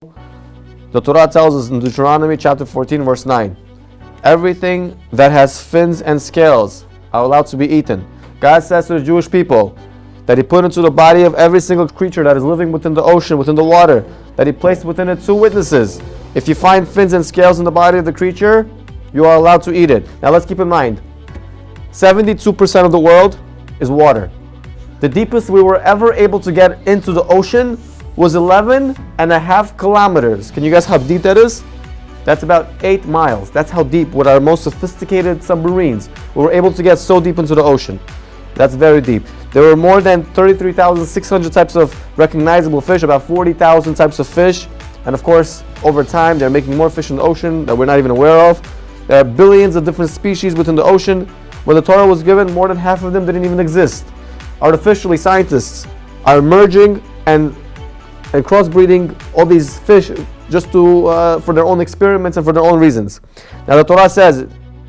The Torah tells us in Deuteronomy chapter 14 verse 9, everything that has fins and scales are allowed to be eaten. God says to the Jewish people that He put into the body of every single creature that is living within the ocean, within the water, that He placed within it 2 witnesses. If you find fins and scales in the body of the creature, you are allowed to eat it. Now let's keep in mind, 72% of the world is water. The deepest we were ever able to get into the ocean was 11.5 kilometers. Can you guess how deep that is? That's about 8 miles. That's how deep, with our most sophisticated submarines, we were able to get so deep into the ocean. That's very deep. There were more than 33,600 types of recognizable fish, about 40,000 types of fish. And of course, over time, they're making more fish in the ocean that we're not even aware of. There are billions of different species within the ocean. When the Torah was given, more than half of them didn't even exist. Artificially, scientists are merging and crossbreeding all these fish just to for their own experiments and for their own reasons. Now the Torah says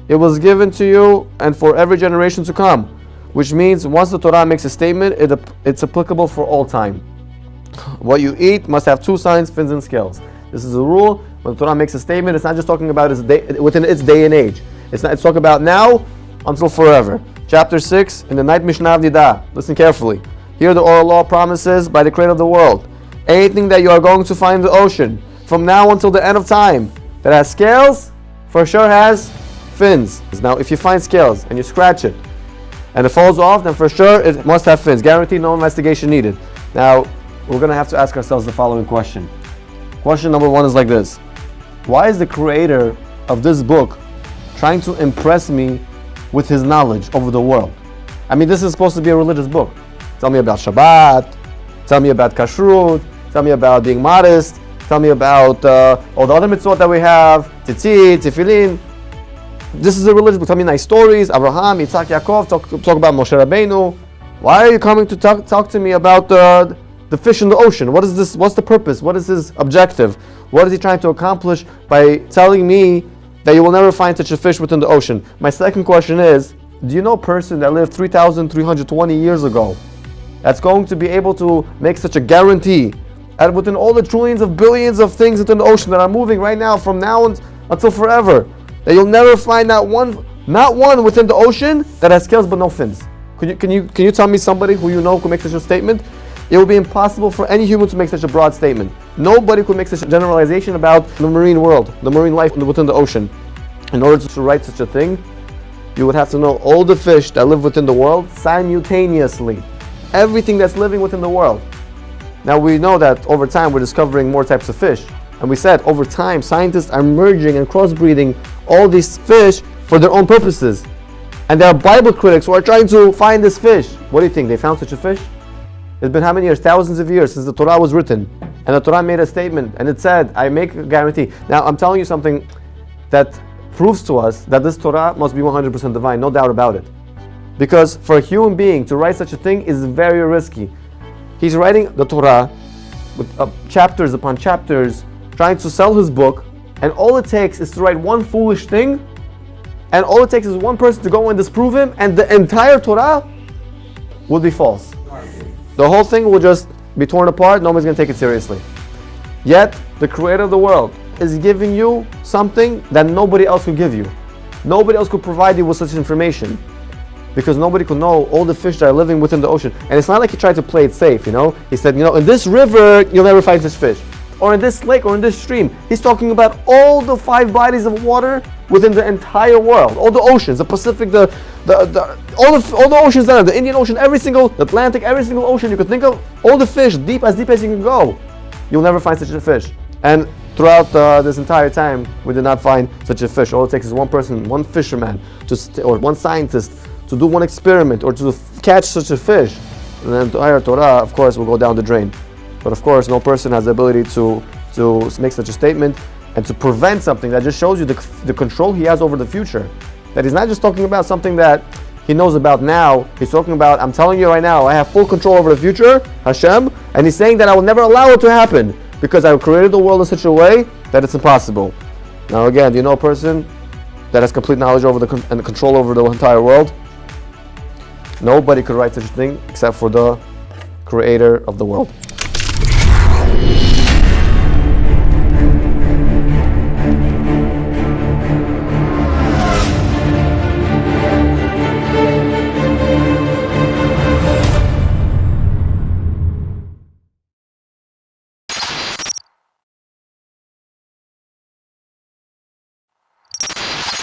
it was given to you and for every generation to come, which means once the Torah makes a statement, it's applicable for all time. What you eat must have 2 signs, fins and scales. This is a rule. When the Torah makes a statement, it's not just talking about within its day and age. It's talking about now until forever. Chapter 6 in the 9th Mishnah of Nida. Listen carefully. Here the oral law promises by the Creator of the world, anything that you are going to find in the ocean from now until the end of time that has scales, for sure has fins. Now if you find scales and you scratch it and it falls off, then for sure it must have fins. Guaranteed, no investigation needed. Now we're going to have to ask ourselves the following question. Question number 1 is like this. Why is the creator of this book trying to impress me with his knowledge over the world? I mean, this is supposed to be a religious book. Tell me about Shabbat, tell me about kashrut, tell me about being modest, tell me about all the other mitzvot that we have, tzitzit, tefillin. This is a religious book. Tell me nice stories, Abraham, Yitzhak, Yaakov, talk about Moshe Rabbeinu. Why are you coming to talk to me about the fish in the ocean? What is this? What's the purpose? What is his objective? What is he trying to accomplish by telling me that you will never find such a fish within the ocean? My second question is, do you know a person that lived 3,320 years ago that's going to be able to make such a guarantee that within all the trillions of billions of things within the ocean that are moving right now from now until forever, that you'll never find not one within the ocean that has scales but no fins? Can you tell me somebody who you know could make such a statement? It would be impossible for any human to make such a broad statement. Nobody could make such a generalization about the marine world, the marine life within the ocean. In order to write such a thing, you would have to know all the fish that live within the world simultaneously. Everything that's living within the world. Now we know that over time we're discovering more types of fish. And we said over time scientists are merging and crossbreeding all these fish for their own purposes. And there are Bible critics who are trying to find this fish. What do you think? They found such a fish? It's been how many years? Thousands of years since the Torah was written. And the Torah made a statement and it said, I make a guarantee. Now I'm telling you something that proves to us that this Torah must be 100% divine, no doubt about it. Because for a human being to write such a thing is very risky. He's writing the Torah with chapters upon chapters, trying to sell his book, and all it takes is to write one foolish thing, and all it takes is one person to go and disprove him, and the entire Torah will be false. The whole thing will just be torn apart, nobody's going to take it seriously. Yet, the Creator of the world is giving you something that nobody else could give you. Nobody else could provide you with such information. Because nobody could know all the fish that are living within the ocean. And it's not like he tried to play it safe, He said, in this river, you'll never find such fish. Or in this lake, or in this stream. He's talking about all the 5 bodies of water within the entire world. All the oceans, the Pacific, all the oceans that are, the Indian Ocean, the Atlantic, every single ocean you could think of, all the fish, deep as you can go. You'll never find such a fish. And throughout this entire time, we did not find such a fish. All it takes is one person, one fisherman, or one scientist, to do one experiment or to catch such a fish, and then the entire Torah, of course, will go down the drain. But of course, no person has the ability to make such a statement and to prevent something. That just shows you the control he has over the future. That he's not just talking about something that he knows about now. He's talking about, I'm telling you right now, I have full control over the future, Hashem, and he's saying that I will never allow it to happen because I created the world in such a way that it's impossible. Now again, do you know a person that has complete knowledge over and control over the entire world? Nobody could write such a thing except for the Creator of the world.